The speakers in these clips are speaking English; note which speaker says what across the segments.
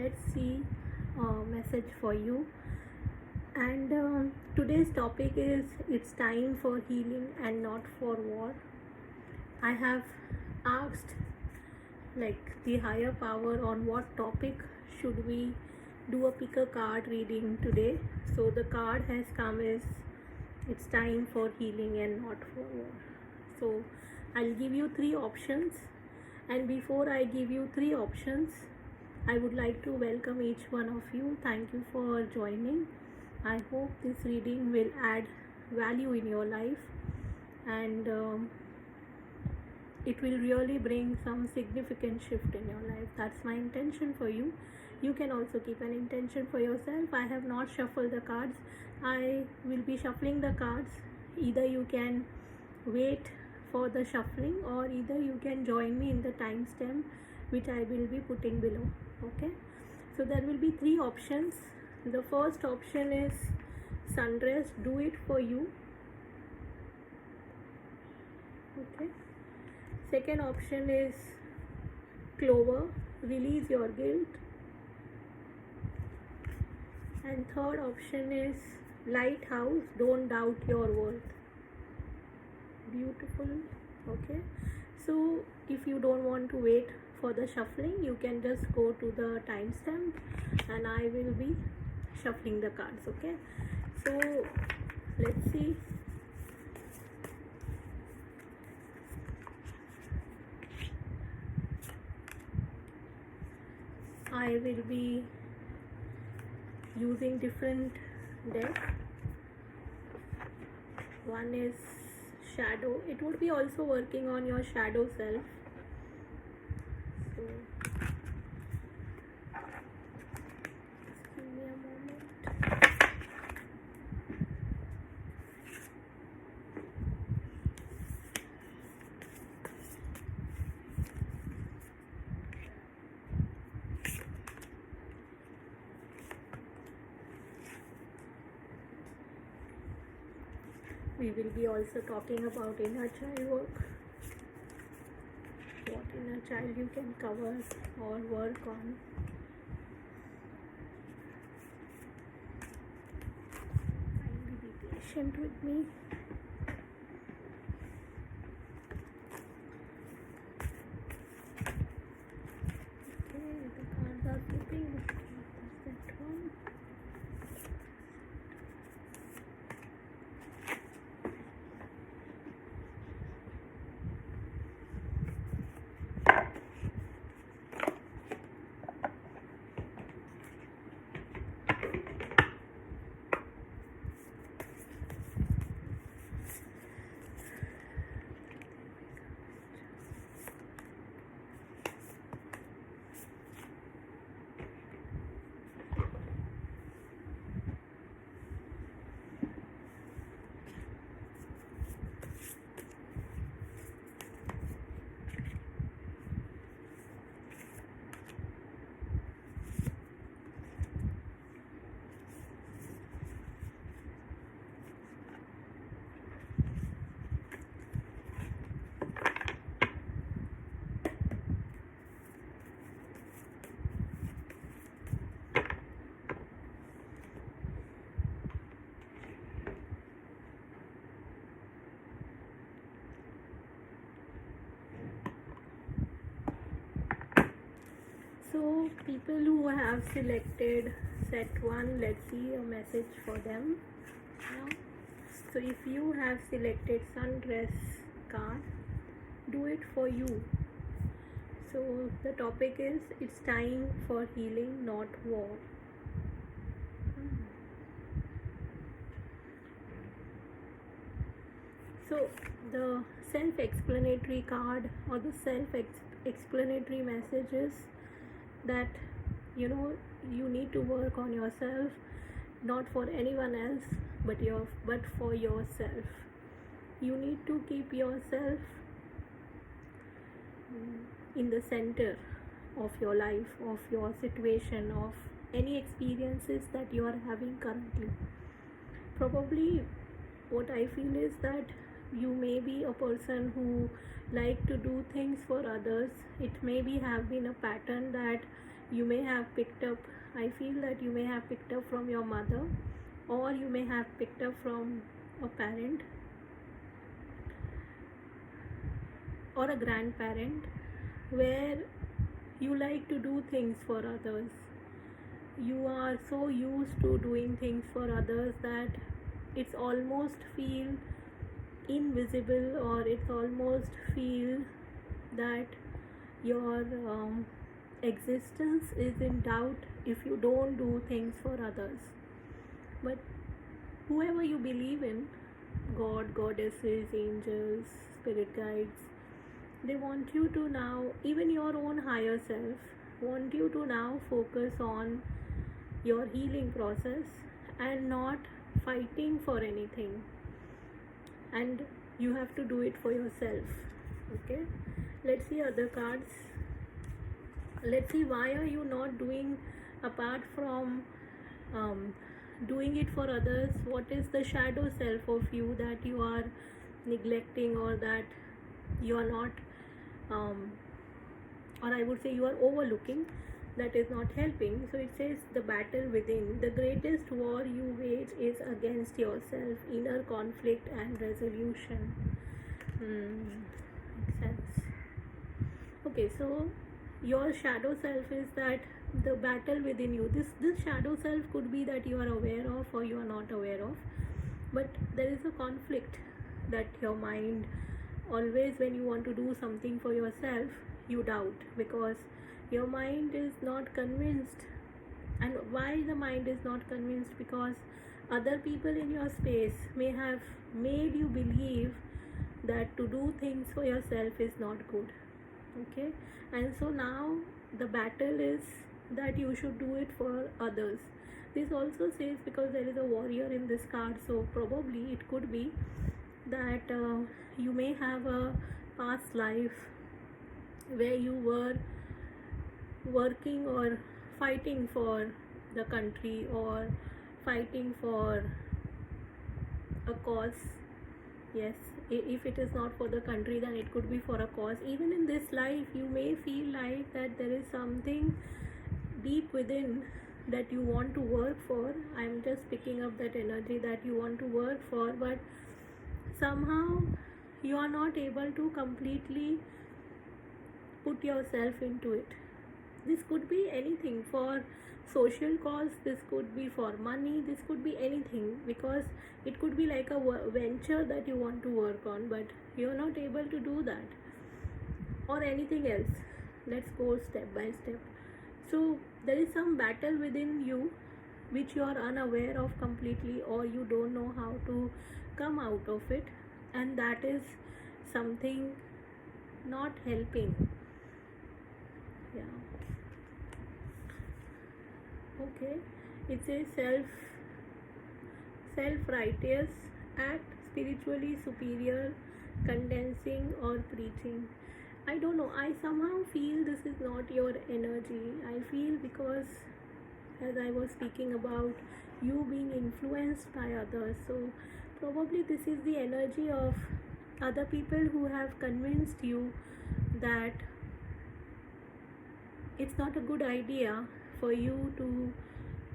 Speaker 1: let's see a message for you. And today's topic is it's time for healing and not for war. I have asked the higher power on what topic should we do a pick a card reading today. So the card has come is it's time for healing and not for war. So I'll give you 3 options, and before I give you 3 options, I would like to welcome each one of you. Thank you for joining. I hope this reading will add value in your life, and it will really bring some significant shift in your life. That's my intention for you. You can also keep an intention for yourself. I have not shuffled the cards. I will be shuffling the cards. Either you can wait for the shuffling, or either you can join me in the timestamp which I will be putting below. Okay, so there will be 3 options. The first option is sundress, do it for you. Okay, second option is clover, release your guilt, and third option is lighthouse, don't doubt your worth. Beautiful. Okay, so if you don't want to wait for the shuffling, you can just go to the timestamp and I will be shuffling the cards. Okay, so let's see. I will be using different decks. One is shadow. It would be also working on your shadow self. So just give me a moment. We will be also talking about inner child work. What inner child you can cover or work on. Kindly be patient with me. Okay, the cards are flipping. That's that one. So people who have selected set 1, let's see a message for them. So if you have selected sundress card, do it for you. So the topic is it's time for healing, not war. So the self-explanatory card or the self-explanatory message is that you need to work on yourself, not for anyone else but for yourself. You need to keep yourself in the center of your life, of your situation, of any experiences that you are having currently. Probably what I feel is that you may be a person who like to do things for others. It may be have been a pattern that you may have picked up, I feel that you may have picked up from your mother, or you may have picked up from a parent or a grandparent, where you like to do things for others. You are so used to doing things for others that it's almost feel invisible, or it's almost feel that your existence is in doubt if you don't do things for others. But whoever you believe in, God, goddesses, angels, spirit guides, they want you to now, even your own higher self, want you to now focus on your healing process and not fighting for anything. And you have to do it for yourself. Okay, let's see other cards. Let's see, why are you not doing, apart from doing it for others, what is the shadow self of you that you are neglecting, or that you are not or I would say you are overlooking, that is not helping? So it says, the battle within, the greatest war you wage is against yourself, inner conflict and resolution. Makes sense. Okay, so your shadow self is that the battle within you. This shadow self could be that you are aware of or you are not aware of, but there is a conflict that your mind always, when you want to do something for yourself, you doubt, because your mind is not convinced. And why the mind is not convinced? Because other people in your space may have made you believe that to do things for yourself is not good. Okay, and so now the battle is that you should do it for others. This also says, because there is a warrior in this card, so probably it could be that you may have a past life where you were working or fighting for the country, or fighting for a cause. Yes, if it is not for the country, then it could be for a cause. Even in this life, you may feel like that there is something deep within that you want to work for. I'm just picking up that energy that you want to work for, but somehow you are not able to completely put yourself into it. This could be anything, for social cause, this could be for money, this could be anything, because it could be like a venture that you want to work on, but you're not able to do that, or anything else. Let's go step by step. So there is some battle within you which you are unaware of completely, or you don't know how to come out of it, and that is something not helping. Yeah. Okay, it says self-righteous, act spiritually superior, condensing or preaching. I don't know, I somehow feel this is not your energy. I feel, because as I was speaking about you being influenced by others, so probably this is the energy of other people who have convinced you that it's not a good idea for you to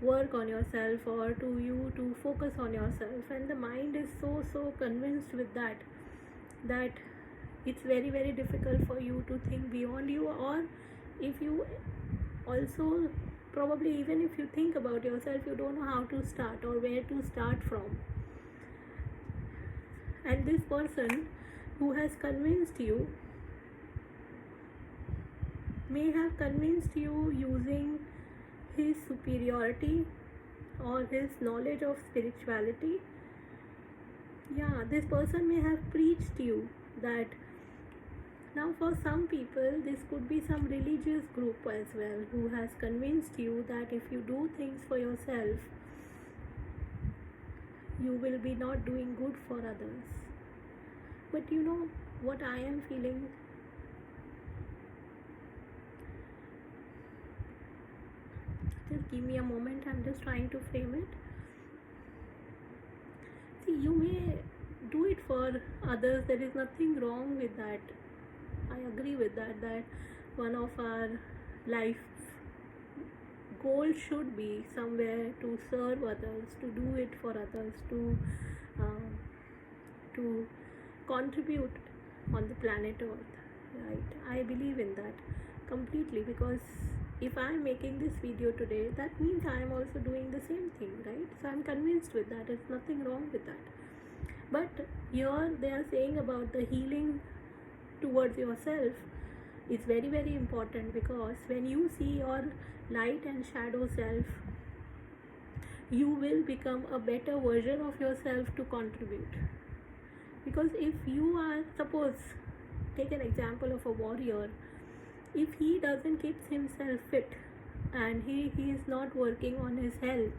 Speaker 1: work on yourself, or to you to focus on yourself, and the mind is so convinced with that it's very very difficult for you to think beyond you. Or if you also, probably even if you think about yourself, you don't know how to start or where to start from. And this person who has convinced you may have convinced you using his superiority or his knowledge of spirituality. Yeah, this person may have preached you that. Now for some people, this could be some religious group as well, who has convinced you that if you do things for yourself, you will be not doing good for others. But you know what I am feeling? Just give me a moment, I'm just trying to frame it. See, you may do it for others, there is nothing wrong with that. I agree with that one of our life goal should be somewhere to serve others, to do it for others, uh, to contribute on the planet Earth, right? I believe in that completely, because if I'm making this video today, that means I am also doing the same thing, right? So I'm convinced with that. There's nothing wrong with that. But here they are saying about the healing towards yourself is very, very important, because when you see your light and shadow self, you will become a better version of yourself to contribute. Because if you are, suppose, take an example of a warrior, if he doesn't keep himself fit and he is not working on his health,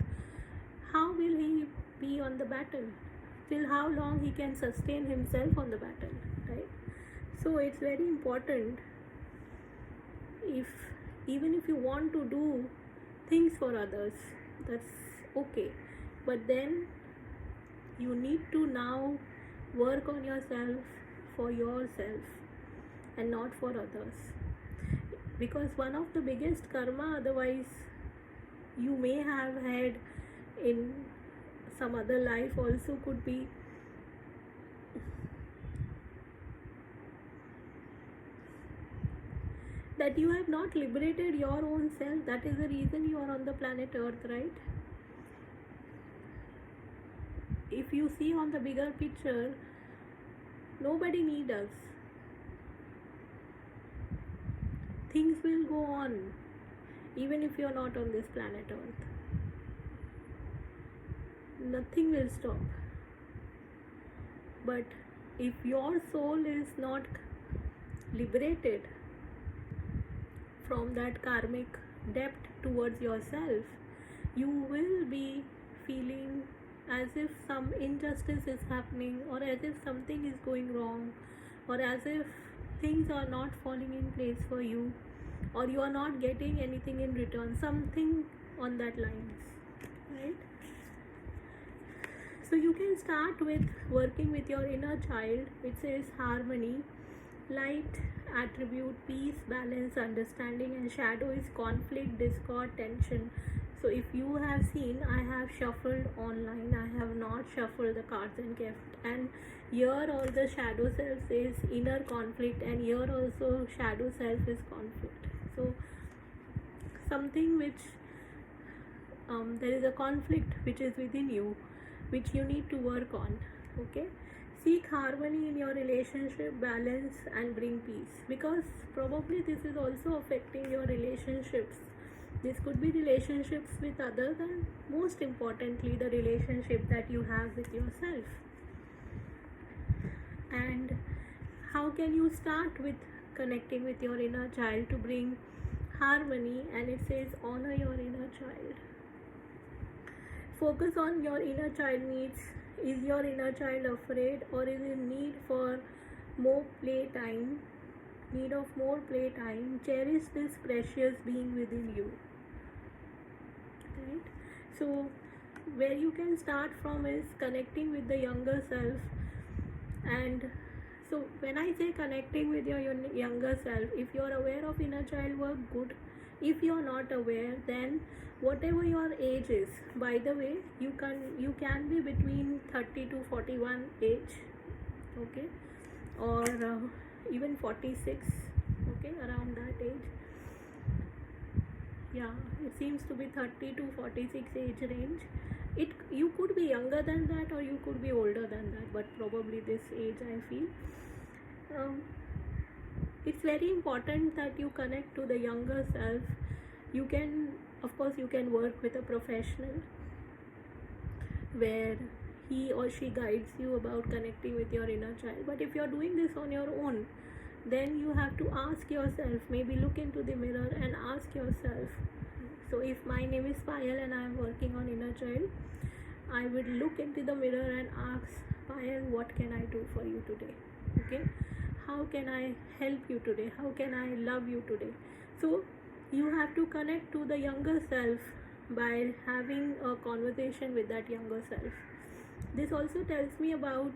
Speaker 1: how will he be on the battle? Till how long he can sustain himself on the battle, right? So it's very important, if even if you want to do things for others, that's okay, but then you need to now work on yourself for yourself and not for others. Because one of the biggest karma otherwise you may have had in some other life also could be that you have not liberated your own self. That is the reason you are on the planet Earth, right? If you see on the bigger picture, nobody needs us. Things will go on even if you are not on this planet Earth. Nothing will stop. But if your soul is not liberated from that karmic debt towards yourself, you will be feeling as if some injustice is happening, or as if something is going wrong, or as if things are not falling in place for you, or you are not getting anything in return, something on that lines, right? So you can start with working with your inner child. It says harmony, light attribute, peace, balance, understanding, and shadow is conflict, discord, tension. So if you have seen, I have shuffled online, I have not shuffled the cards and kept, and here all the shadow self is inner conflict, and here also shadow self is conflict. So something which there is a conflict which is within you, which you need to work on. Okay, seek harmony in your relationship, balance, and bring peace, because probably this is also affecting your relationships. This could be relationships with others, and most importantly the relationship that you have with yourself. And how can you start with connecting with your inner child to bring harmony? And it says honor your inner child. Focus on your inner child needs. Is your inner child afraid, or is in need for more playtime? Need of more playtime. Cherish this precious being within you. Right? So where you can start from is connecting with the younger self. And so when I say connecting with your younger self, if you are aware of inner child work, good. If you are not aware, then whatever your age is, by the way, you can be between 30 to 41 age, okay, or even 46, okay, around that age. Yeah, it seems to be 30 to 46 age range. You could be younger than that, or you could be older than that, but probably this age, I feel. It's very important that you connect to the younger self. You can, of course, you can work with a professional where he or she guides you about connecting with your inner child. But if you're doing this on your own, then you have to ask yourself, maybe look into the mirror and ask yourself. So if my name is Payal and I am working on inner child, I would look into the mirror and ask, Payal, what can I do for you today? Okay, how can I help you today? How can I love you today? So you have to connect to the younger self by having a conversation with that younger self. This also tells me about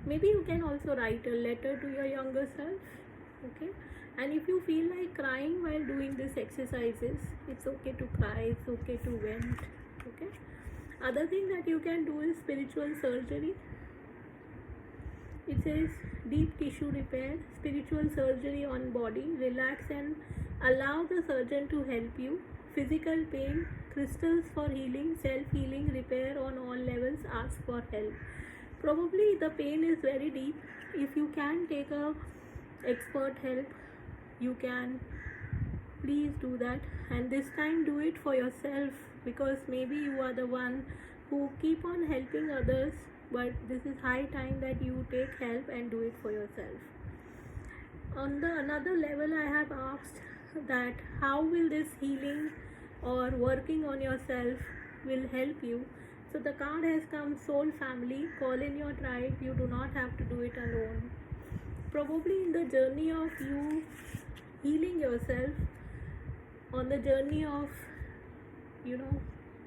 Speaker 1: maybe you can also write a letter to your younger self. Okay, And if you feel like crying while doing these exercises, it's okay to cry, it's okay to vent. Okay. Other thing that you can do is spiritual surgery. It says deep tissue repair, spiritual surgery on body, relax and allow the surgeon to help you. Physical pain, crystals for healing, self-healing, repair on all levels, ask for help. Probably the pain is very deep. If you can take a expert help, you can please do that, and this time do it for yourself, because maybe you are the one who keep on helping others, but this is high time that you take help and do it for yourself. On the another level, I have asked that how will this healing or working on yourself will help you. So the card has come, soul family, call in your tribe, you do not have to do it alone. Probably in the journey of you healing yourself, on the journey of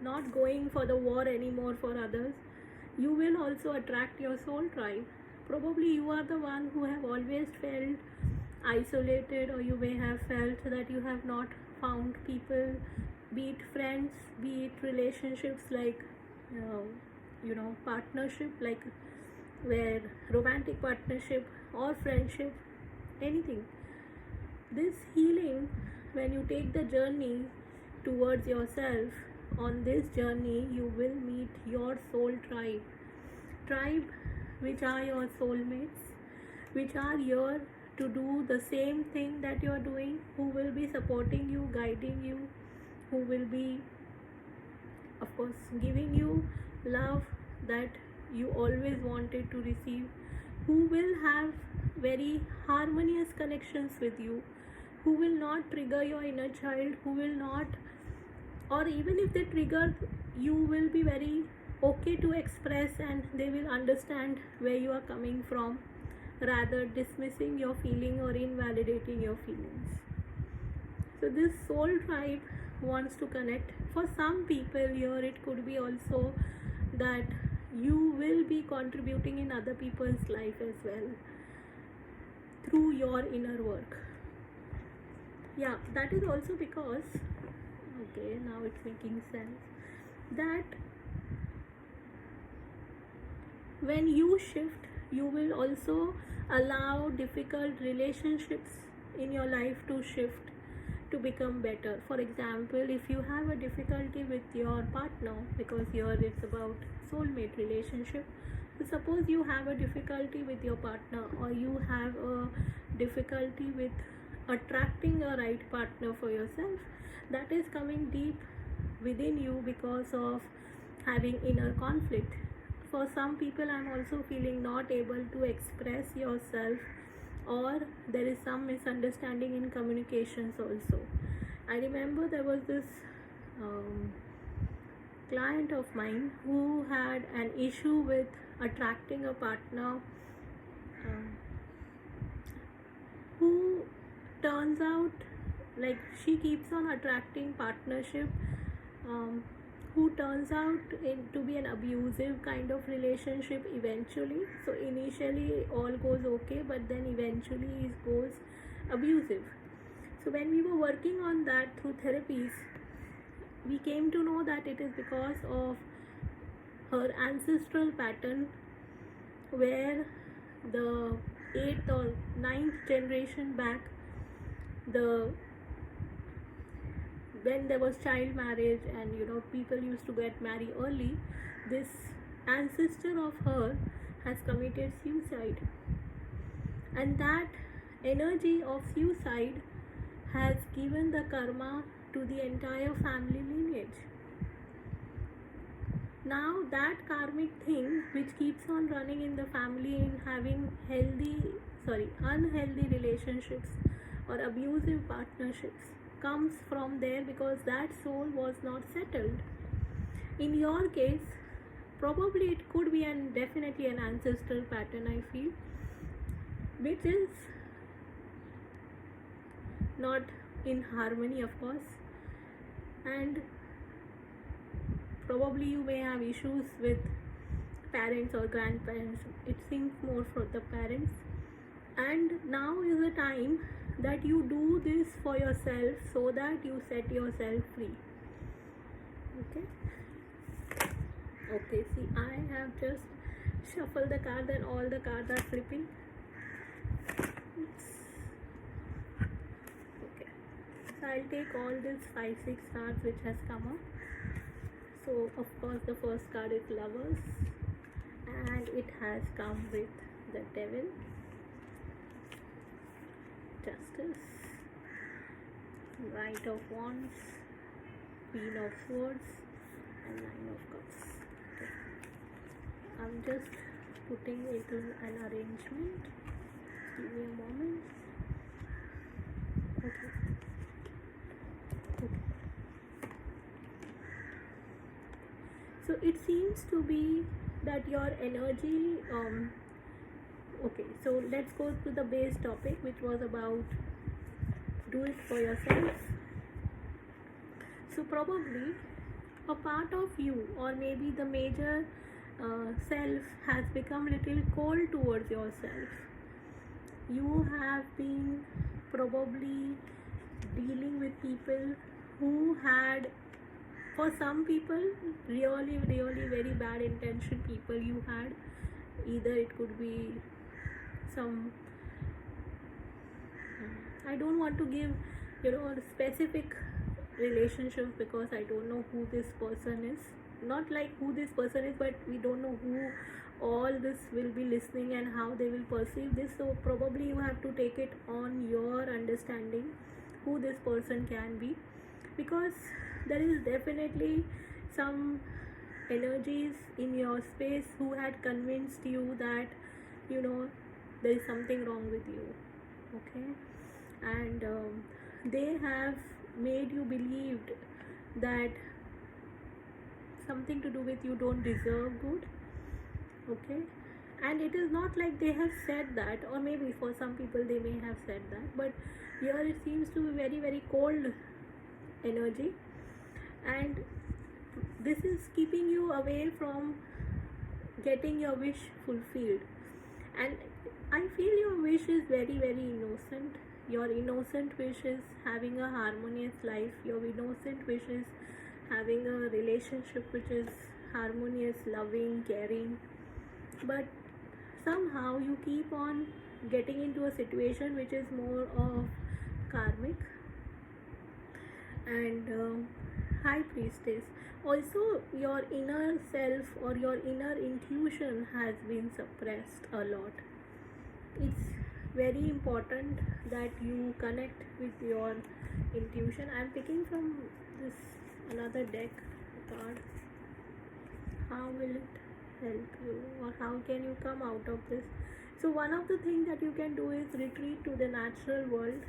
Speaker 1: not going for the war anymore for others, you will also attract your soul tribe. Probably you are the one who have always felt isolated, or you may have felt that you have not found people, be it friends, be it relationships, like partnership, like where romantic partnership or friendship, anything. This healing, when you take the journey towards yourself, on this journey you will meet your soul tribe, which are your soulmates, which are here to do the same thing that you are doing, who will be supporting you, guiding you, who will be, of course, giving you love that you always wanted to receive, who will have very harmonious connections with you, who will not trigger your inner child, who will not, or even if they trigger, you will be very okay to express, and they will understand where you are coming from, rather dismissing your feeling or invalidating your feelings. So this soul tribe wants to connect. For some people here, it could be also that you will be contributing in other people's life as well through your inner work. Yeah, that is also because, okay, now it's making sense, that when you shift, you will also allow difficult relationships in your life to shift, to become better. For example, if you have a difficulty with your partner, because here it's about soulmate relationship, so suppose you have a difficulty with your partner, or you have a difficulty with attracting a right partner for yourself, that is coming deep within you because of having inner conflict. For some people, I'm also feeling not able to express yourself, or there is some misunderstanding in communications also. I remember there was this client of mine who had an issue with attracting a partner who turns out, like, she keeps on attracting partnership who turns out to be an abusive kind of relationship eventually. So initially all goes okay, but then eventually it goes abusive. So when we were working on that through therapies, we came to know that it is because of her ancestral pattern, where the 8th or 9th generation back, when there was child marriage and people used to get married early, this ancestor of her has committed suicide, and that energy of suicide has given the karma to the entire family lineage. Now that karmic thing which keeps on running in the family, in having unhealthy relationships or abusive partnerships, comes from there, because that soul was not settled. In your case, probably it could be definitely an ancestral pattern, I feel, which is not in harmony, of course, and probably you may have issues with parents or grandparents. It seems more for the parents, And now is the time that you do this for yourself so that you set yourself free. Okay. Okay, see, I have just shuffled the cards and all the cards are flipping. Oops. Okay, so I'll take all these 5-6 cards which has come up. So of course the first card is Lovers, and it has come with the Devil, Justice, Knight of Wands, Queen of Swords, and Nine of Cups. Okay. I'm just putting it in an arrangement. Give me a moment. Okay. Okay. So it seems to be that your energy, okay, so let's go to the base topic, which was about do it for yourself. So probably a part of you, or maybe the major self, has become little cold towards yourself. You have been probably dealing with people who had, for some people, really very bad intention people you had. Either it could be some, I don't want to give a specific relationship because I don't know who this person is. Not like who this person is, but we don't know who all this will be listening and how they will perceive this. So probably you have to take it on your understanding who this person can be, because there is definitely some energies in your space who had convinced you that there is something wrong with you. Okay. And they have made you believed that something to do with you don't deserve good. Okay. And it is not like they have said that, or maybe for some people they may have said that, but here it seems to be very cold energy, and this is keeping you away from getting your wish fulfilled. And I feel your wish is very innocent. Your innocent wish is having a harmonious life. Your innocent wish is having a relationship which is harmonious, loving, caring. But somehow you keep on getting into a situation which is more of karmic. And High Priestess, also your inner self or your inner intuition has been suppressed a lot. It's very important that you connect with your intuition. I'm picking from this another deck card. How will it help you, or how can you come out of this? So one of the things that you can do is retreat to the natural world.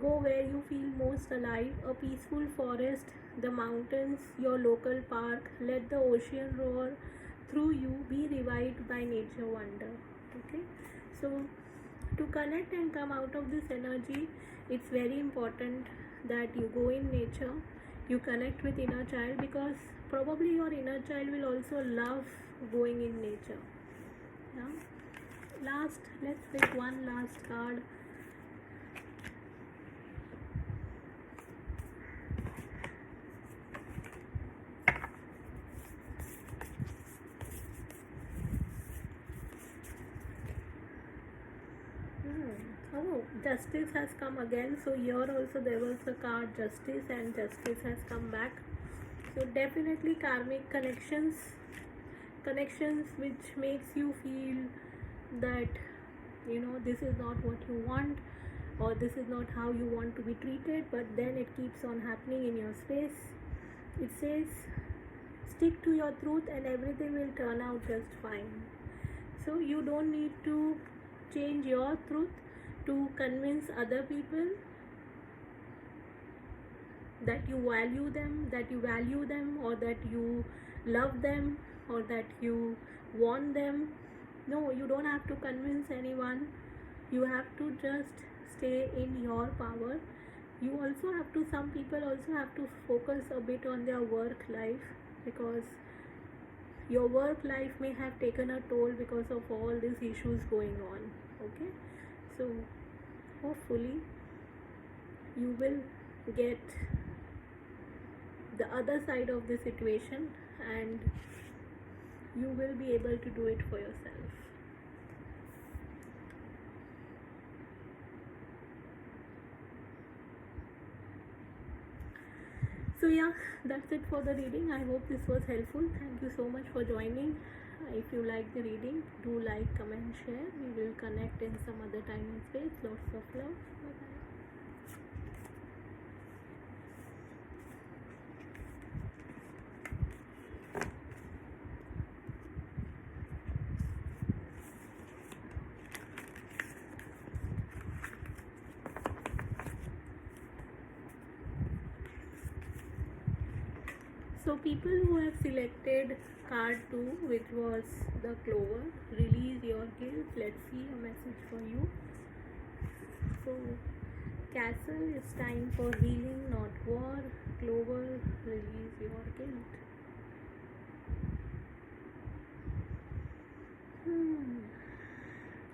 Speaker 1: Go where you feel most alive, a peaceful forest, the mountains, your local park. Let the ocean roar through you. Be revived by nature wonder. Okay, so to connect and come out of this energy, it's very important that you go in nature, you connect with inner child, because probably your inner child will also love going in nature. Yeah. Let's pick one last card. Oh, Justice has come again. So here also there was a card Justice, and Justice has come back. So definitely karmic connections which makes you feel that this is not what you want, or this is not how you want to be treated, but then it keeps on happening in your space. It says stick to your truth and everything will turn out just fine. So you don't need to change your truth to convince other people that you value them, or that you love them, or that you want them. No, you don't have to convince anyone. You have to just stay in your power. You also have to, some people also have to focus a bit on their work life, because your work life may have taken a toll because of all these issues going on. Okay, so hopefully you will get the other side of the situation and you will be able to do it for yourself. So yeah, that's it for the reading. I hope this was helpful. Thank you so much for joining. If you like the reading, do like, comment, share. We will connect in some other time and space. Lots of love. Bye-bye. So people who have selected card 2, which was the clover, release your guilt. Let's see a message for you. So castle, it's time for healing, not war. Clover, release your guilt.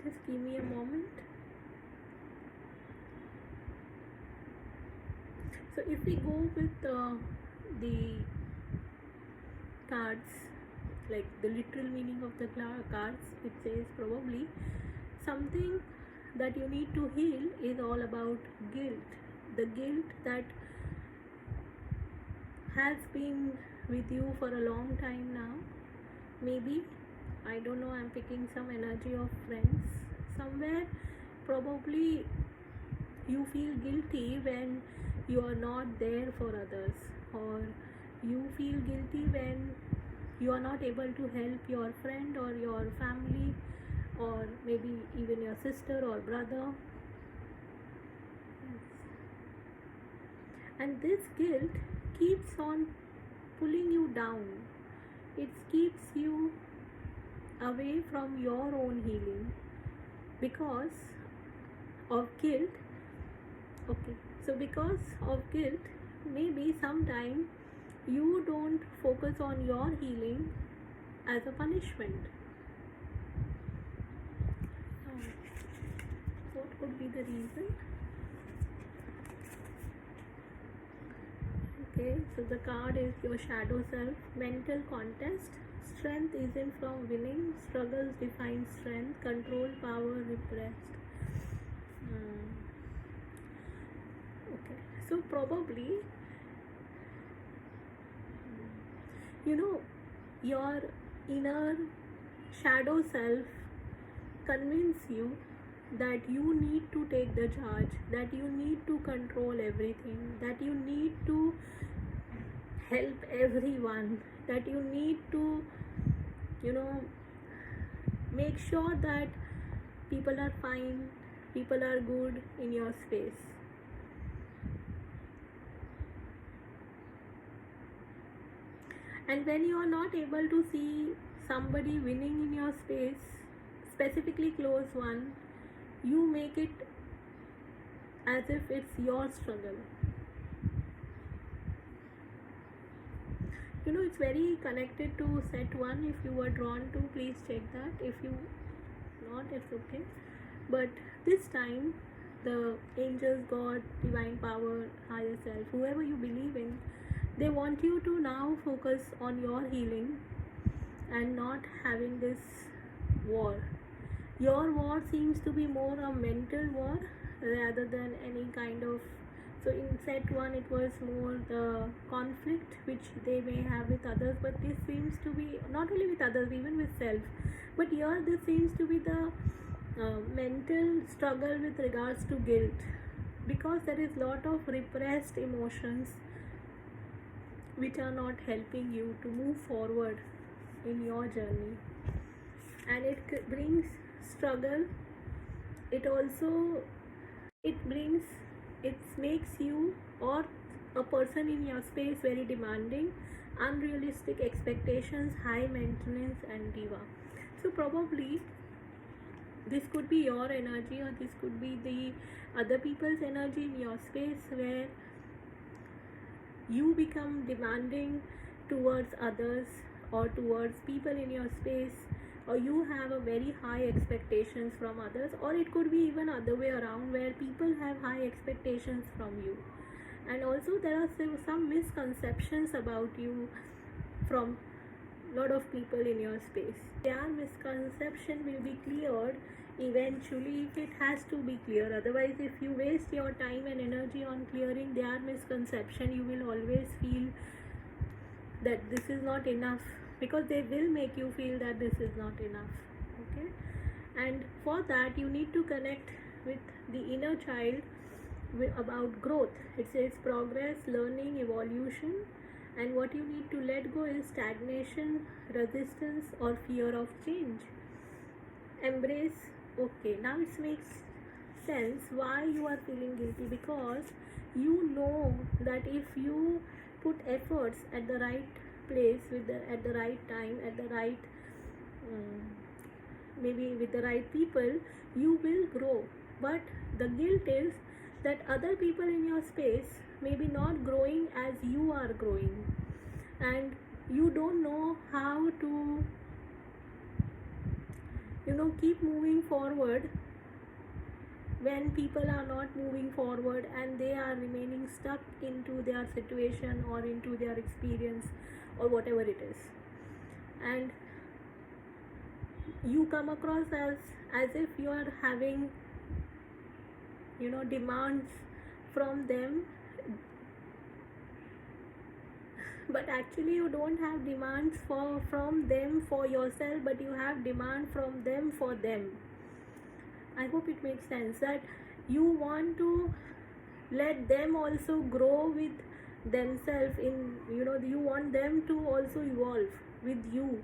Speaker 1: Just give me a moment. So if we go with the cards, like the literal meaning of the cards, it says probably something that you need to heal is all about guilt. The guilt that has been with you for a long time now. Maybe, I don't know, I'm picking some energy of friends. Somewhere probably you feel guilty when you are not there for others, or you feel guilty when you are not able to help your friend or your family, or maybe even your sister or brother. Yes. And this guilt keeps on pulling you down. It keeps you away from your own healing because of guilt. Okay, so because of guilt, maybe sometime you don't focus on your healing as a punishment. What could be the reason? Okay, so the card is your shadow self. Mental contest. Strength isn't from winning. Struggles define strength. Control, power, repressed. Okay, so probably your inner shadow self convince you that you need to take the charge, that you need to control everything, that you need to help everyone, that you need to make sure that people are fine, people are good in your space. And when you are not able to see somebody winning in your space, specifically close one, you make it as if it's your struggle. It's very connected to set 1. If you were drawn to, please check that. If you not, it's okay. But this time, the angels, God, divine power, higher self, whoever you believe in, they want you to now focus on your healing and not having this war. Your war seems to be more a mental war rather than any kind of. So in set 1 it was more the conflict which they may have with others, but this seems to be not only with others, even with self. But here this seems to be the mental struggle with regards to guilt, because there is lot of repressed emotions which are not helping you to move forward in your journey, and it brings struggle. It makes you or a person in your space very demanding, unrealistic expectations, high maintenance, and diva. So probably this could be your energy, or this could be the other people's energy in your space, where you become demanding towards others or towards people in your space, or you have a very high expectations from others, or it could be even other way around where people have high expectations from you. And also there are some misconceptions about you from lot of people in your space. Their misconception will be cleared eventually if it has to be clear. Otherwise, if you waste your time and energy on clearing their misconception, you will always feel that this is not enough, because they will make you feel that this is not enough. Okay, and for that you need to connect with the inner child about growth. It says progress, learning, evolution, and what you need to let go is stagnation, resistance, or fear of change. Embrace. Okay, now it makes sense why you are feeling guilty, because you know that if you put efforts at the right place at the right time, at the right maybe with the right people, you will grow. But the guilt is that other people in your space may be not growing as you are growing, and you don't know how to keep moving forward when people are not moving forward and they are remaining stuck into their situation or into their experience or whatever it is. And you come across as if you are having demands from them, but actually you don't have demands from them for yourself, but you have demand from them for them. I hope it makes sense that you want to let them also grow with themselves you want them to also evolve with you,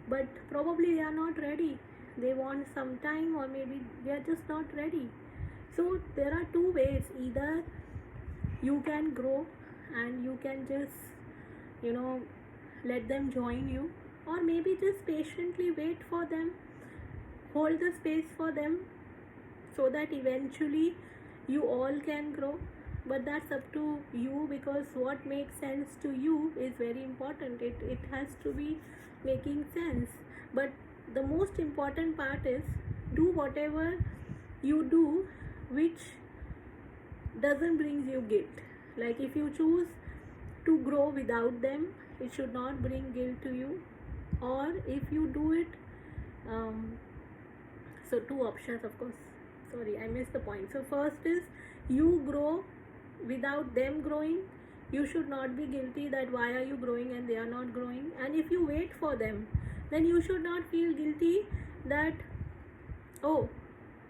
Speaker 1: but probably they are not ready. They want some time, or maybe they are just not ready. So there are two ways: either you can grow and you can just let them join you, or maybe just patiently wait for them, hold the space for them, so that eventually you all can grow. But that's up to you, because what makes sense to you is very important. It has to be making sense. But the most important part is, do whatever you do which doesn't bring you guilt. Like if you choose to grow without them, it should not bring guilt to you. Or if you do it, so two options, of course. Sorry, I missed the point. So first is, you grow without them growing. You should not be guilty that why are you growing and they are not growing. And if you wait for them, then you should not feel guilty that, oh,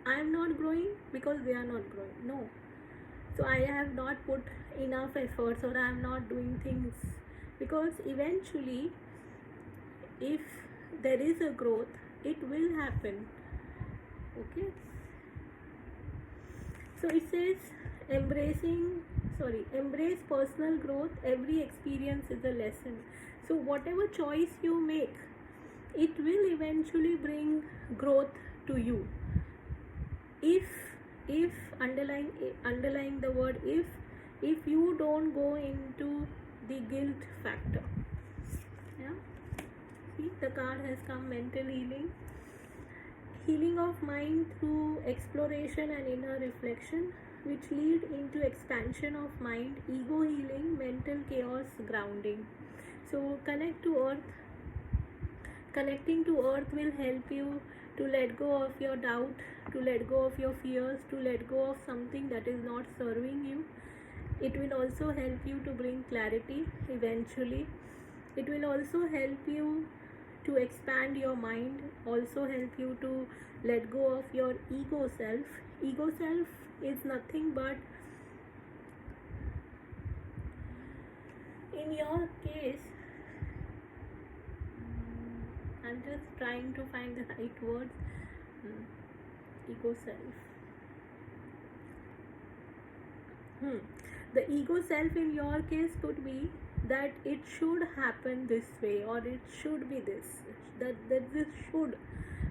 Speaker 1: I am not growing because they are not growing. No. So I have not put enough efforts, or I am not doing things, because eventually if there is a growth, it will happen. Okay. So it says embrace personal growth. Every experience is a lesson. So whatever choice you make, it will eventually bring growth to you. If underlying the word if you don't go into the guilt factor. Yeah. See, the card has come: mental healing of mind through exploration and inner reflection, which lead into expansion of mind, ego healing, mental chaos, grounding. So connecting to earth will help you to let go of your doubt, to let go of your fears, to let go of something that is not serving you. It will also help you to bring clarity eventually. It will also help you to expand your mind, also help you to let go of your ego self. Ego self is nothing but, in your case, I'm just trying to find the right words. Ego self. The ego self in your case could be that it should happen this way, or it should be this, that this should,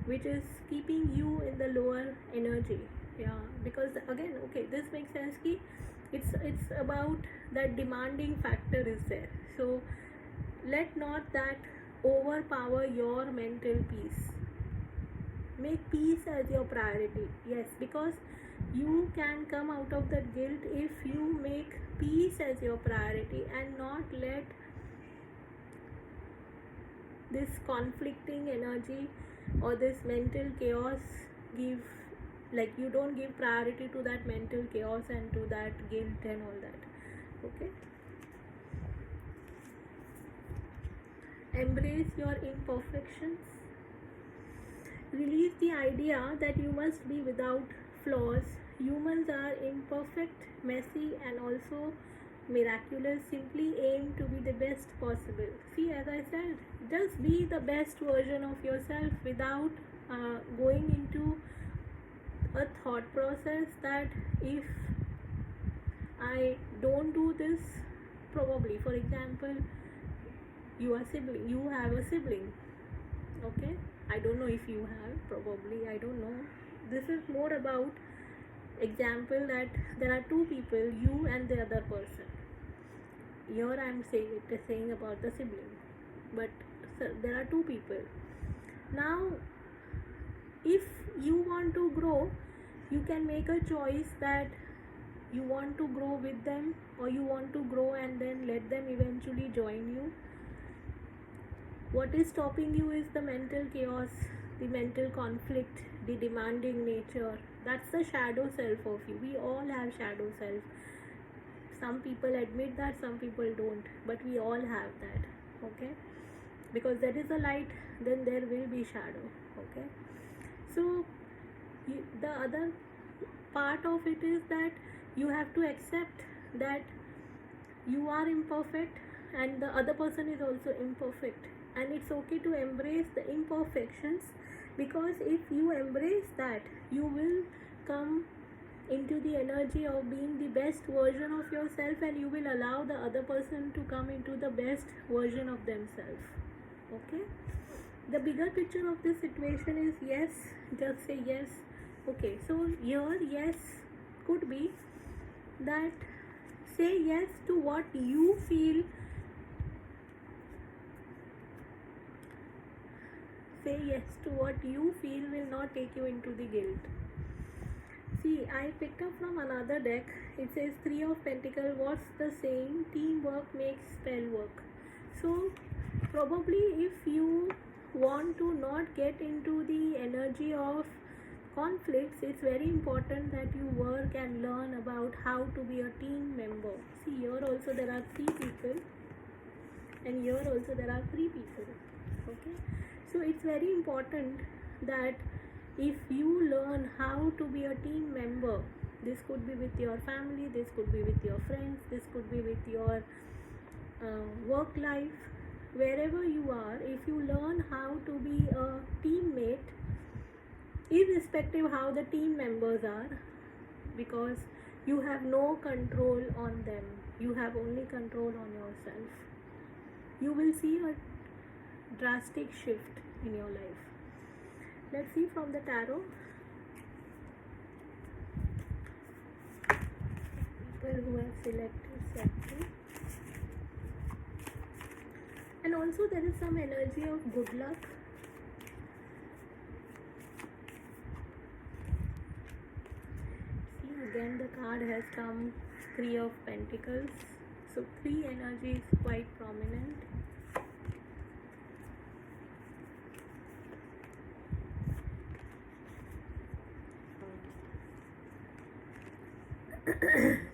Speaker 1: which is keeping you in the lower energy. Yeah, because again, okay, this makes sense. It's about that demanding factor is there. So let not that overpower your mental peace. make peace as your priority. Yes, because you can come out of that guilt if you make peace as your priority and not let this conflicting energy or this mental chaos give, like, you don't give priority to that mental chaos and to that guilt and all that. Okay, embrace your imperfections. Release the idea that you must be without flaws. Humans are imperfect, messy, and also miraculous. Simply aim to be the best possible. See, as I said, just be the best version of yourself without going into a thought process that if I don't do this, probably, for example, you have a sibling. Okay, I don't know if you have, probably, I don't know. This is more about example that there are two people, you and the other person. Here I am saying about the sibling, but there are two people. Now, if you want to grow, you can make a choice that you want to grow with them, or you want to grow and then let them eventually join you. What is stopping you is the mental chaos, the mental conflict, the demanding nature. That's the shadow self of you. We all have shadow self. Some people admit that, some people don't, but we all have that. Okay, because there is a light, then there will be shadow. Okay, so the other part of it is that you have to accept that you are imperfect and the other person is also imperfect, and it's okay to embrace the imperfections, because if you embrace that, you will come into the energy of being the best version of yourself, and you will allow the other person to come into the best version of themselves. Okay, the bigger picture of this situation is yes, just say yes. Okay, so your yes could be that say yes to what you feel. Say yes to what you feel will not take you into the guilt. See, I picked up from another deck. It says 3 of Pentacles. What's the saying? Teamwork makes spell work. So probably if you want to not get into the energy of conflicts, it's very important that you work and learn about how to be a team member. See, here also there are 3 people, and here also there are 3 people. Okay, so it's very important that if you learn how to be a team member, this could be with your family, this could be with your friends, this could be with your work life, wherever you are, if you learn how to be a teammate, irrespective how the team members are, because you have no control on them, you have only control on yourself, you will see a drastic shift in your life. Let's see from the tarot. People who have selected safety. And also there is some energy of good luck. See, again the card has come 3 of Pentacles. So 3 energy is quite prominent.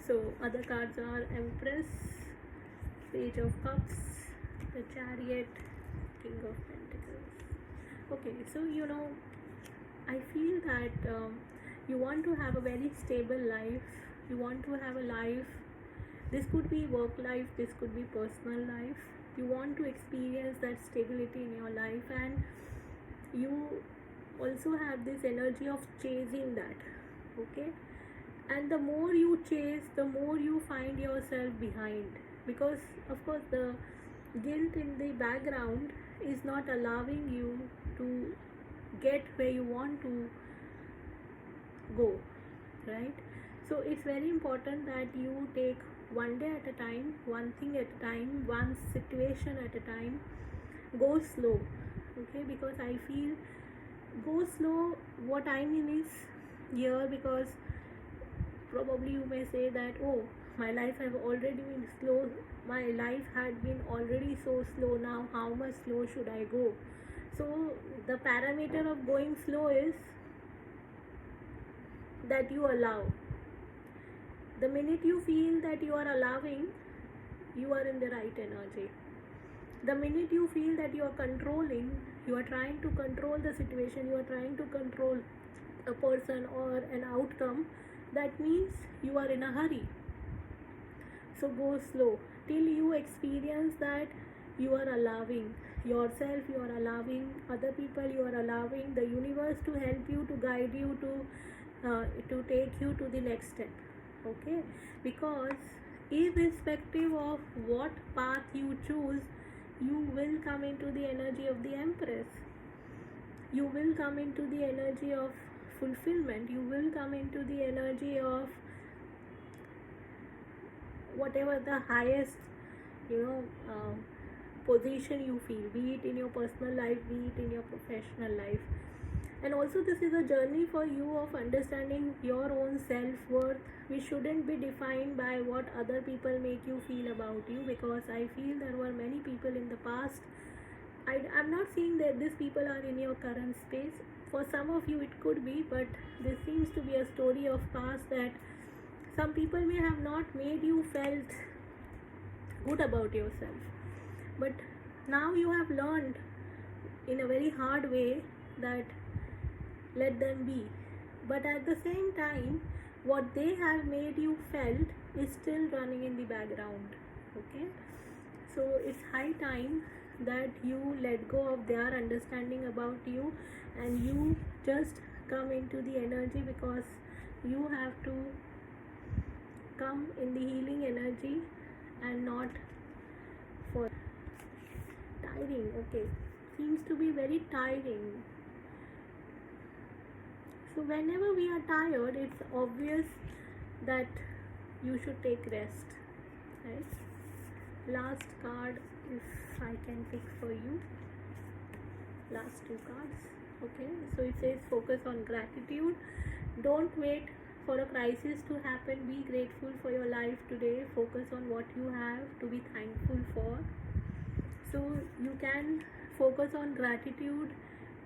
Speaker 1: So other cards are Empress, Page of Cups, the Chariot, King of Pentacles. Okay, so I feel that you want to have a very stable life, you want to have a life, this could be work life, this could be personal life, you want to experience that stability in your life, and you also have this energy of chasing that. Okay, and the more you chase, the more you find yourself behind, because of course the guilt in the background is not allowing you to get where you want to go, right? So it's very important that you take one day at a time, one thing at a time, one situation at a time, go slow. Okay, because I feel go slow, what I mean is here, because probably you may say that, oh, my life have already been slow, my life had been already so slow, now how much slow should I go? So the parameter of going slow is that you allow. The minute you feel that you are allowing, you are in the right energy. The minute you feel that you are controlling, you are trying to control the situation, you are trying to control a person or an outcome, that means you are in a hurry. So go slow till you experience that you are allowing yourself, you are allowing other people, you are allowing the universe to help you, to guide you, to take you to the next step. Okay, because irrespective of what path you choose, you will come into the energy of the Empress. You will come into the energy of fulfillment. You will come into the energy of whatever the highest, position you feel, be it in your personal life, be it in your professional life. And also, this is a journey for you of understanding your own self-worth. We shouldn't be defined by what other people make you feel about you, because I feel there were many people in the past. I'm not saying that these people are in your current space. For some of you it could be, but this seems to be a story of past, that some people may have not made you felt good about yourself, but now you have learned in a very hard way that let them be. But at the same time, what they have made you felt is still running in the background. Okay, so it's high time that you let go of their understanding about you and you just come into the energy, because you have to come in the healing energy and not for tiring. Okay, seems to be very tiring. So whenever we are tired, it's obvious that you should take rest, right? Last card, if I can pick for you, last two cards. Okay, so it says focus on gratitude. Don't wait for a crisis to happen. Be grateful for your life today. Focus on what you have to be thankful for. So you can focus on gratitude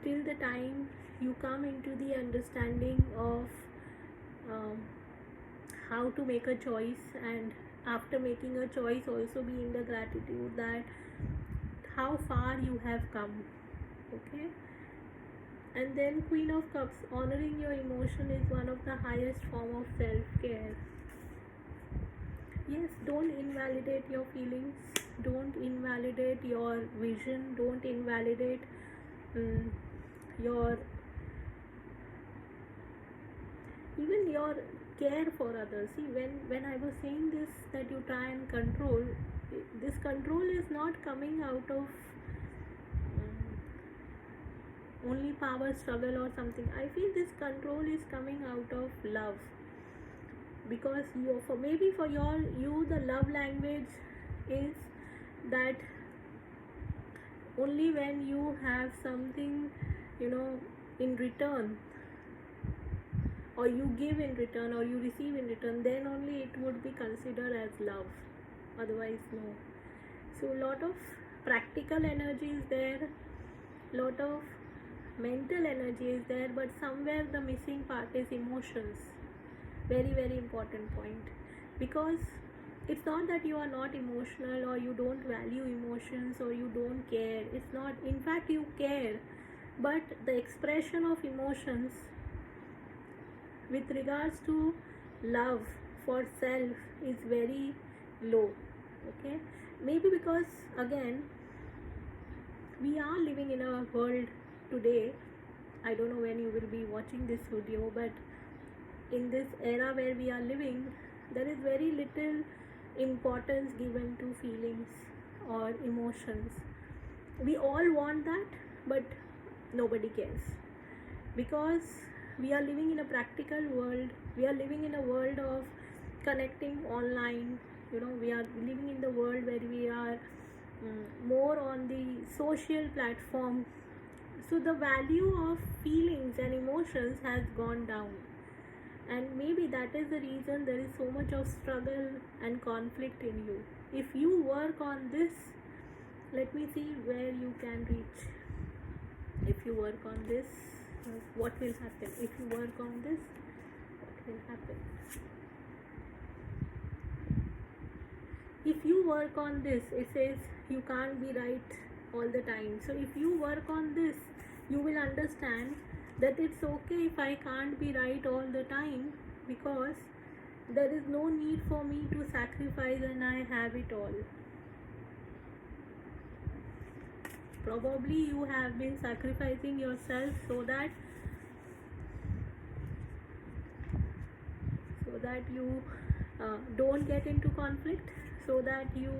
Speaker 1: till the time you come into the understanding of how to make a choice, and after making a choice also be in the gratitude that how far you have come. Okay, and then Queen of Cups, honoring your emotion is one of the highest form of self-care. Yes, don't invalidate your feelings, don't invalidate your vision, don't invalidate your even your care for others. See, when I was saying this, that you try and control, this control is not coming out of only power struggle or something. I feel this control is coming out of love, because for you the love language is that only when you have something in return, or you give in return, or you receive in return, then only it would be considered as love. Otherwise, no. So a lot of practical energy is there, lot of mental energy is there, but somewhere the missing part is emotions. Very, very important point, because it's not that you are not emotional or you don't value emotions or you don't care. It's not, in fact you care, but the expression of emotions with regards to love for self is very low. Okay, maybe because again we are living in a world today, I don't know when you will be watching this video, but in this era where we are living, there is very little importance given to feelings or emotions. We all want that, but nobody cares, because we are living in a practical world. We are living in a world of connecting online. We are living in the world where we are more on the social platform. So the value of feelings and emotions has gone down, and maybe that is the reason there is so much of struggle and conflict in you. If you work on this, let me see where you can reach. If you work on this, what will happen? If you work on this, what will happen? If you work on this, it says you can't be right all the time. So if you work on this, you will understand that it's okay if I can't be right all the time, because there is no need for me to sacrifice and I have it all. Probably you have been sacrificing yourself so that you don't get into conflict, so that you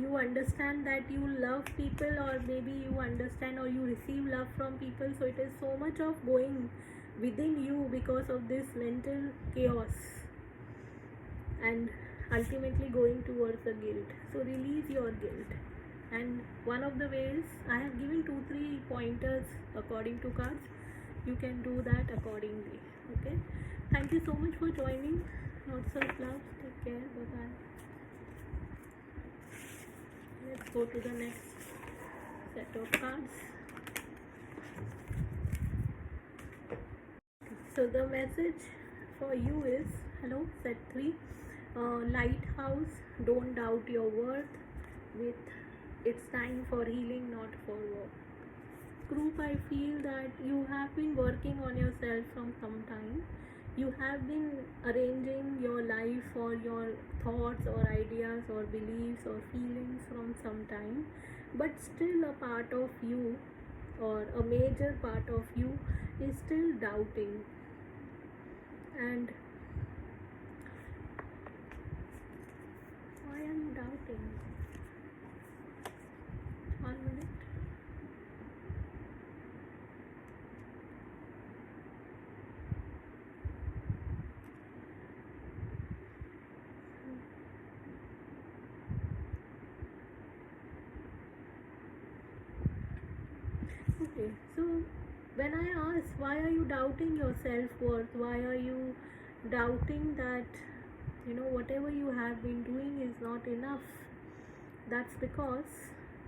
Speaker 1: you understand that you love people, or maybe you understand or you receive love from people. So it is so much of going within you because of this mental chaos, and ultimately going towards the guilt. So release your guilt, and one of the ways, I have given 2-3 pointers according to cards. You can do that accordingly. Okay, thank you so much for joining. Lots of love. Take care. Bye bye. Let's go to the next set of cards. So the message for you is, hello, set 3, lighthouse, don't doubt your worth, with it's time for healing, not for war. Group, I feel that you have been working on yourself from some time. You have been arranging your life or your thoughts or ideas or beliefs or feelings from some time, but still a part of you, or a major part of you, is still doubting. And why are you doubting? 1 minute. Okay, so when I ask why are you doubting your self-worth, why are you doubting that whatever you have been doing is not enough, that's because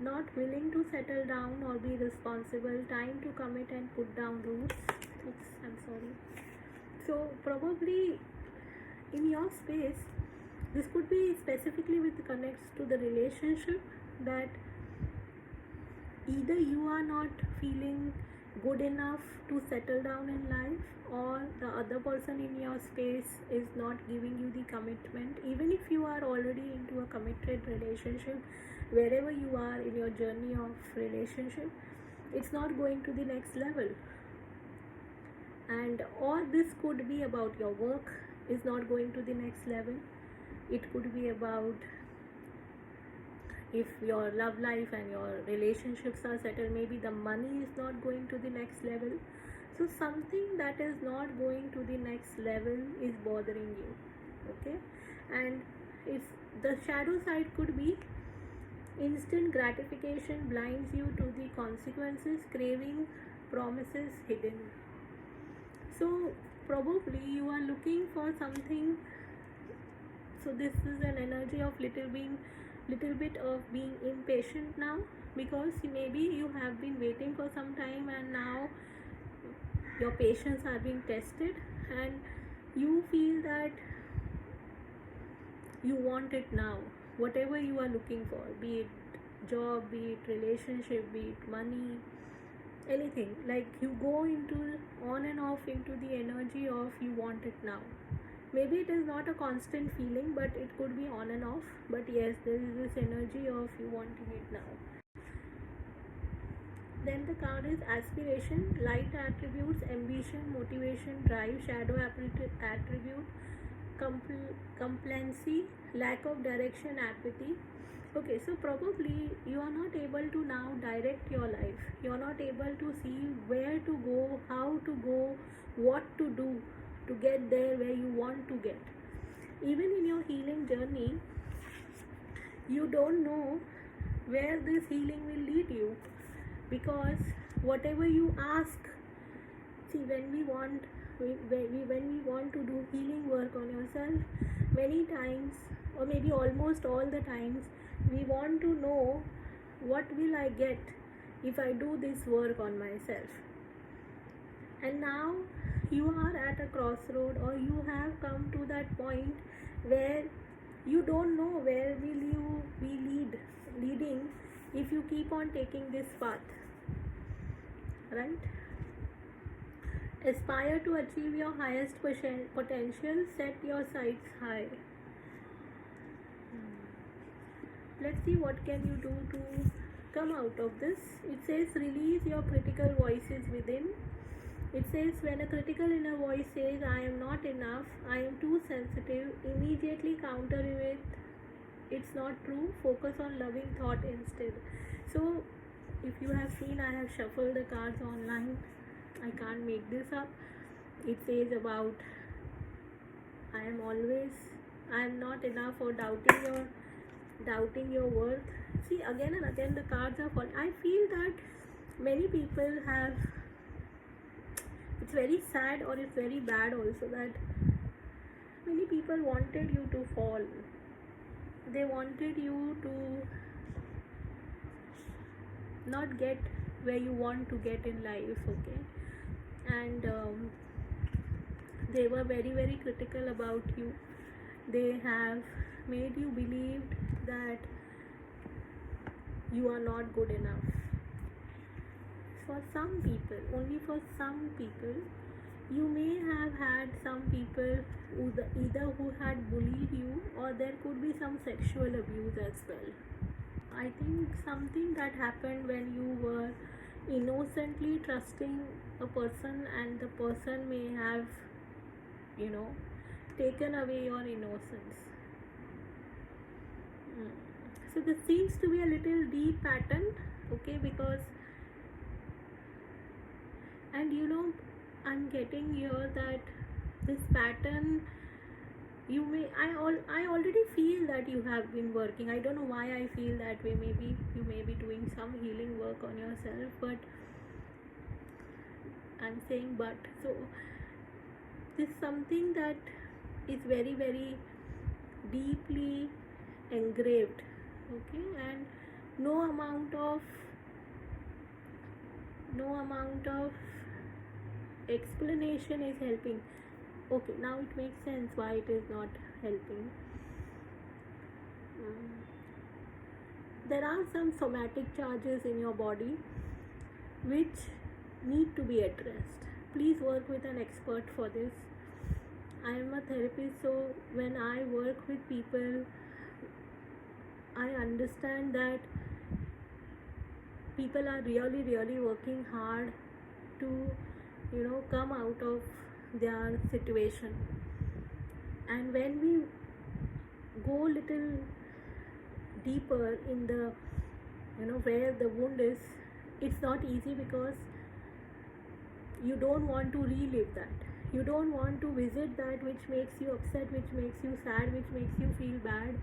Speaker 1: not willing to settle down or be responsible, time to commit and put down roots. Oops, I'm sorry. So probably in your space, this could be specifically with connects to the relationship, that either you are not feeling good enough to settle down in life, or the other person in your space is not giving you the commitment. Even if you are already into a committed relationship, wherever you are in your journey of relationship, it's not going to the next level. And or this could be about your work is not going to the next level. It could be about if your love life and your relationships are settled, maybe the money is not going to the next level. So something that is not going to the next level is bothering you. Okay, and it's the shadow side could be instant gratification blinds you to the consequences, craving promises hidden. So probably you are looking for something. So this is an energy of little bit of being impatient now, because maybe you have been waiting for some time and now your patience are being tested, and you feel that you want it now, whatever you are looking for, be it job, be it relationship, be it money, anything. Like you go into on and off into the energy of you want it now. Maybe it is not a constant feeling, but it could be on and off. But yes, there is this energy of you wanting it now. Then the card is aspiration, light attributes, ambition, motivation, drive, shadow attribute, complacency, lack of direction, apathy. Okay, so probably you are not able to now direct your life. You are not able to see where to go, how to go, what to do to get there where you want to get. Even in your healing journey, you don't know where this healing will lead you, because whatever you ask, see, when we want to do healing work on yourself, many times, or maybe almost all the times, we want to know what will I get if I do this work on myself. And now you are at a crossroad, or you have come to that point where you don't know where will you be leading if you keep on taking this path, right? Aspire to achieve your highest potential. Set your sights high. Let's see what can you do to come out of this. It says release your critical voices within. It says when a critical inner voice says I am not enough, I am too sensitive, immediately counter it. It's not true. Focus on loving thought instead. So if you have seen, I have shuffled the cards online. I can't make this up. It says about I am not enough, or doubting your worth. See, again and again the cards are falling. I feel that many people have, it's very sad, or it's very bad also, that many people wanted you to fall. They wanted you to not get where you want to get in life, okay? And they were very, very critical about you. They have made you believe that you are not good enough. For some people, only for some people, you may have had some people either who had bullied you, or there could be some sexual abuse as well. I think something that happened when you were innocently trusting a person, and the person may have, taken away your innocence. So this seems to be a little deep pattern, okay, because, and I'm getting here that this pattern, I already feel that you have been working. I don't know why I feel that way. Maybe you may be doing some healing work on yourself, but I'm saying but. So this is something that is very, very deeply engraved, okay, and no amount of explanation is helping. Okay, now it makes sense why it is not helping. There are some somatic charges in your body which need to be addressed. Please work with an expert for this. I am a therapist, so when I work with people, I understand that people are really, really working hard to come out of their situation. And when we go little deeper in the where the wound is, it's not easy, because you don't want to relive that. You don't want to visit that which makes you upset, which makes you sad, which makes you feel bad.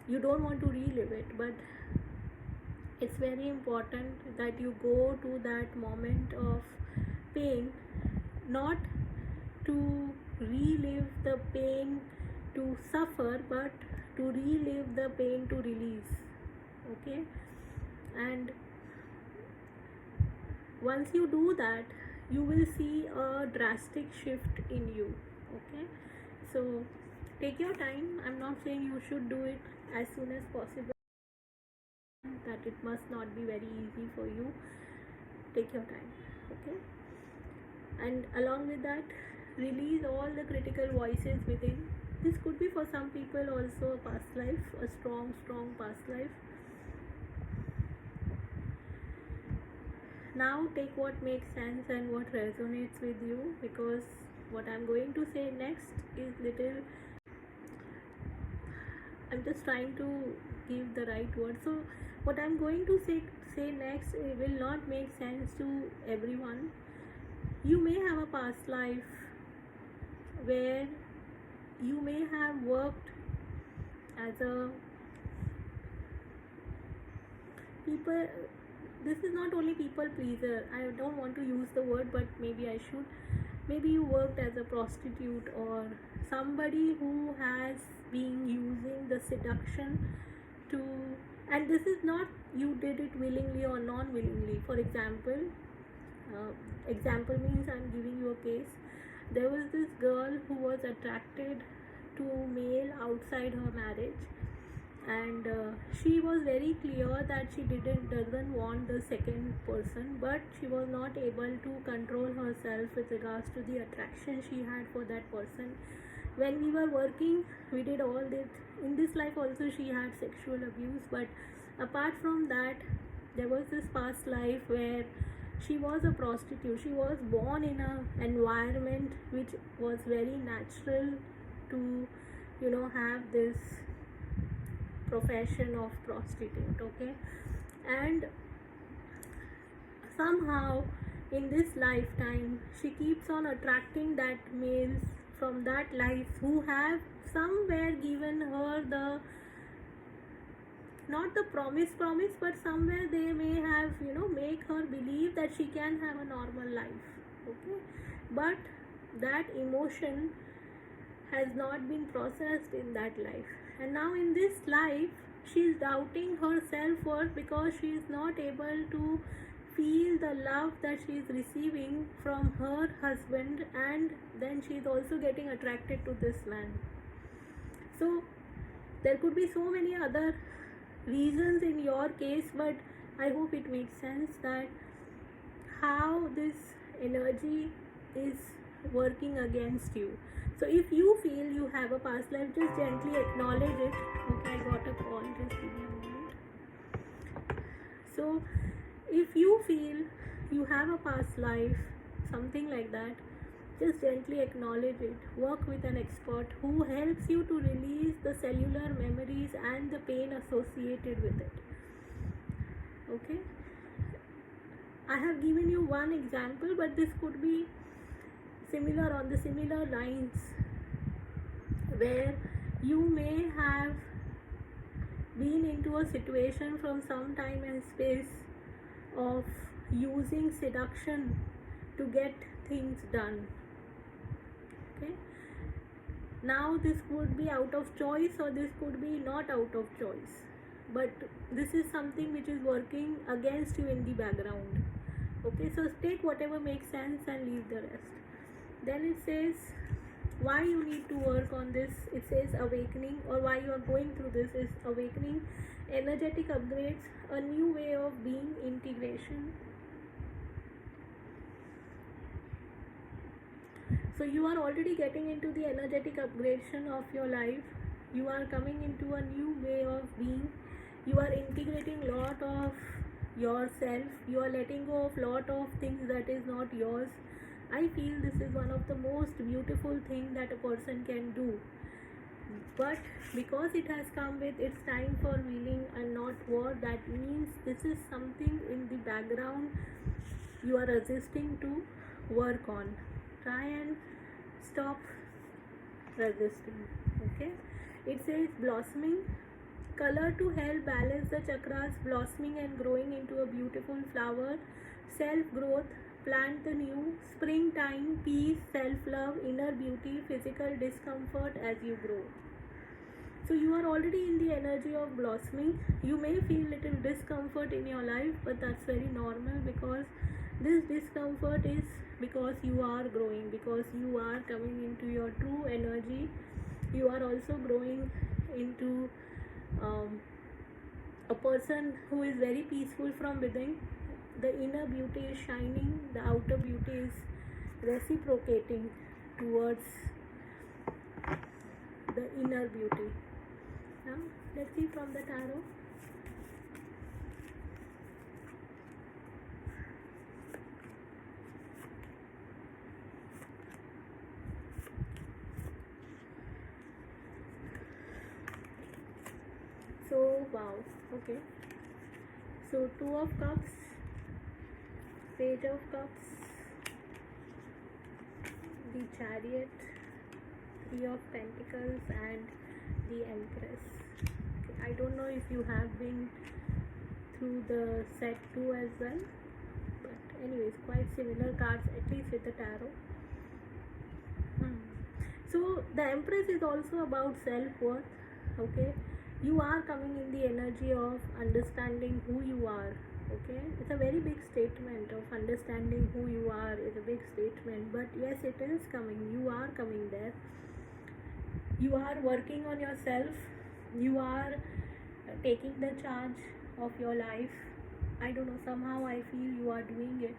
Speaker 1: You don't want to relive it, but it's very important that you go to that moment of pain, not to relive the pain to suffer, but to relive the pain to release, okay? And once you do that, you will see a drastic shift in you, okay? So take your time. I'm not saying you should do it as soon as possible, that it must not be very easy for you. Take your time, okay? And along with that, release all the critical voices within. This could be for some people also a past life, a strong past life. Now take what makes sense and what resonates with you, because what I'm going to say next is little, I'm just trying to give the right word. So what I'm going to say next will not make sense to everyone. You may have a past life where you may have worked as a people, this is not only people pleaser, I don't want to use the word, but maybe I should. Maybe you worked as a prostitute or somebody who has been using the seduction to, and this is not you did it willingly or non-willingly. For example, example means I'm giving you a case. There was this girl who was attracted to male outside her marriage, and she was very clear that she doesn't want the second person, but she was not able to control herself with regards to the attraction she had for that person. When we were working, we did all this. In this life also she had sexual abuse, but apart from that, there was this past life where she was a prostitute. She was born in an environment which was very natural to, have this profession of prostitute, okay? And somehow in this lifetime she keeps on attracting that males from that life who have somewhere given her the, not the promise, but somewhere they may have, make her believe that she can have a normal life, okay? But that emotion has not been processed in that life, and now in this life she is doubting her self-worth because she is not able to feel the love that she is receiving from her husband, and then she is also getting attracted to this man. So there could be so many other reasons in your case, but I hope it makes sense that how this energy is working against you. So if you feel you have a past life, just gently acknowledge it. Okay, I got a call, just give me a moment. So if you feel you have a past life, something like that, just gently acknowledge it. Work with an expert who helps you to release the cellular memories and the pain associated with it. Okay? I have given you one example, but this could be similar, on the similar lines, where you may have been into a situation from some time and space of using seduction to get things done. Okay? Now this could be out of choice or this could be not out of choice, but this is something which is working against you in the background. Okay, so take whatever makes sense and leave the rest. Then it says why you need to work on this. It says awakening, or why you are going through this is awakening, energetic upgrades, a new way of being, integration. So you are already getting into the energetic upgradation of your life. You are coming into a new way of being. You are integrating lot of yourself. You are letting go of lot of things that is not yours. I feel this is one of the most beautiful thing that a person can do. But because it has come with its time for healing and not war, that means this is something in the background you are resisting to work on. Try and stop resisting. Okay? It says blossoming, color to help balance the chakras, blossoming and growing into a beautiful flower, self-growth, plant the new, springtime, peace, self-love, inner beauty, physical discomfort as you grow. So you are already in the energy of blossoming. You may feel little discomfort in your life, but that's very normal, because this discomfort is because you are growing, because you are coming into your true energy. You are also growing into a person who is very peaceful from within. The inner beauty is shining, the outer beauty is reciprocating towards the inner beauty. Now let's see from the tarot. So wow, okay. So 2 of Cups, Page of Cups, the Chariot, 3 of Pentacles and the Empress. Okay, I don't know if you have been through the set 2 as well, but anyways, quite similar cards, at least with the tarot. So the Empress is also about self-worth. Okay, you are coming in the energy of understanding who you are. Okay, it's a very big statement of understanding who you are is a big statement, but yes, it is coming. You are coming there. You are working on yourself. You are taking the charge of your life. I don't know, somehow I feel you are doing it.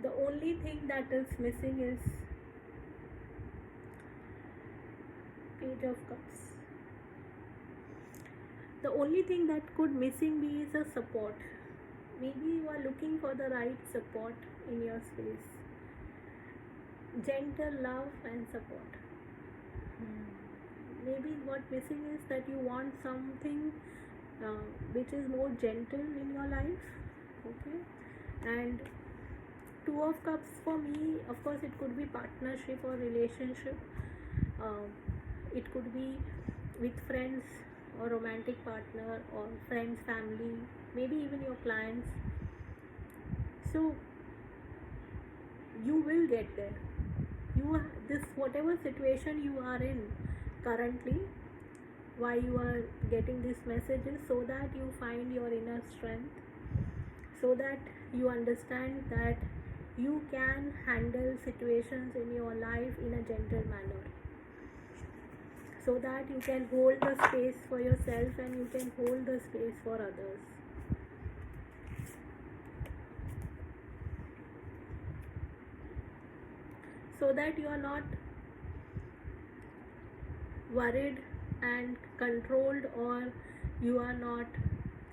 Speaker 1: The only thing that is missing is Page of Cups. The only thing that could missing be is a support. Maybe you are looking for the right support in your space. Gentle love and support. Maybe what missing is that you want something which is more gentle in your life. Okay, and Two of Cups for me, of course, it could be partnership or relationship. It could be with friends or romantic partner or friends, family, maybe even your clients. So you will get there. This whatever situation you are in currently, why you are getting these messages, so that you find your inner strength, so that you understand that you can handle situations in your life in a gentle manner, so that you can hold the space for yourself and you can hold the space for others. So that you are not worried and controlled, or you are not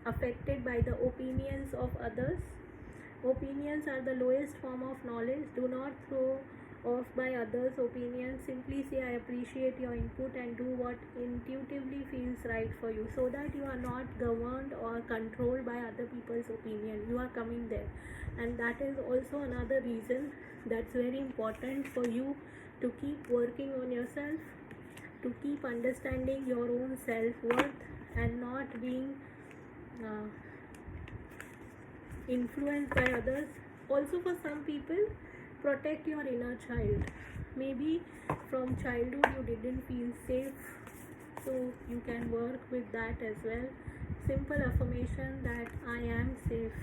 Speaker 1: affected by the opinions of others. Opinions are the lowest form of knowledge. Do not throw off by others' opinions. Simply say, I appreciate your input, and do what intuitively feels right for you, so that you are not governed or controlled by other people's opinion. You are coming there, and that is also another reason that's very important for you to keep working on yourself, to keep understanding your own self-worth and not being influenced by others. Also, for some people, protect your inner child. Maybe from childhood you didn't feel safe, so you can work with that as well. Simple affirmation that I am safe.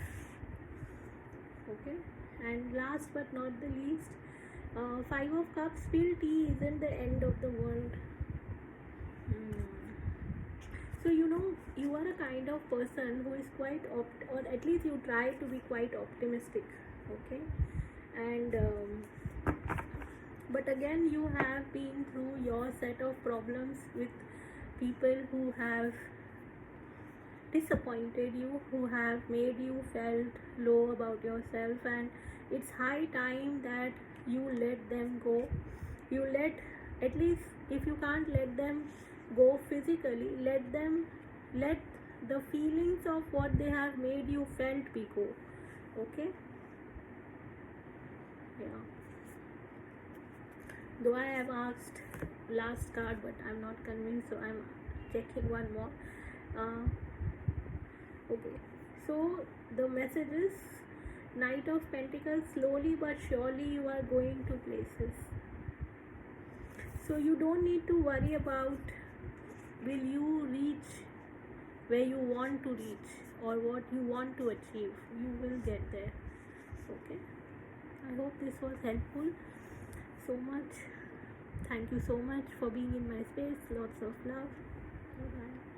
Speaker 1: Okay, and last but not the least, 5 of Cups. Spill tea isn't the end of the world. So you are a kind of person who is quite or at least you try to be quite optimistic. Okay, and but again, you have been through your set of problems with people who have disappointed you, who have made you felt low about yourself, and it's high time that you let them go. You let, at least if you can't let them go physically, let the feelings of what they have made you felt be go. Okay, yeah, though I have asked last card, but I'm not convinced, so I'm checking one more. Okay, so the message is Knight of Pentacles. Slowly but surely you are going to places, so you don't need to worry about will you reach where you want to reach or what you want to achieve. You will get there. Okay, I hope this was helpful so much. Thank you so much for being in my space. Lots of love. Bye bye.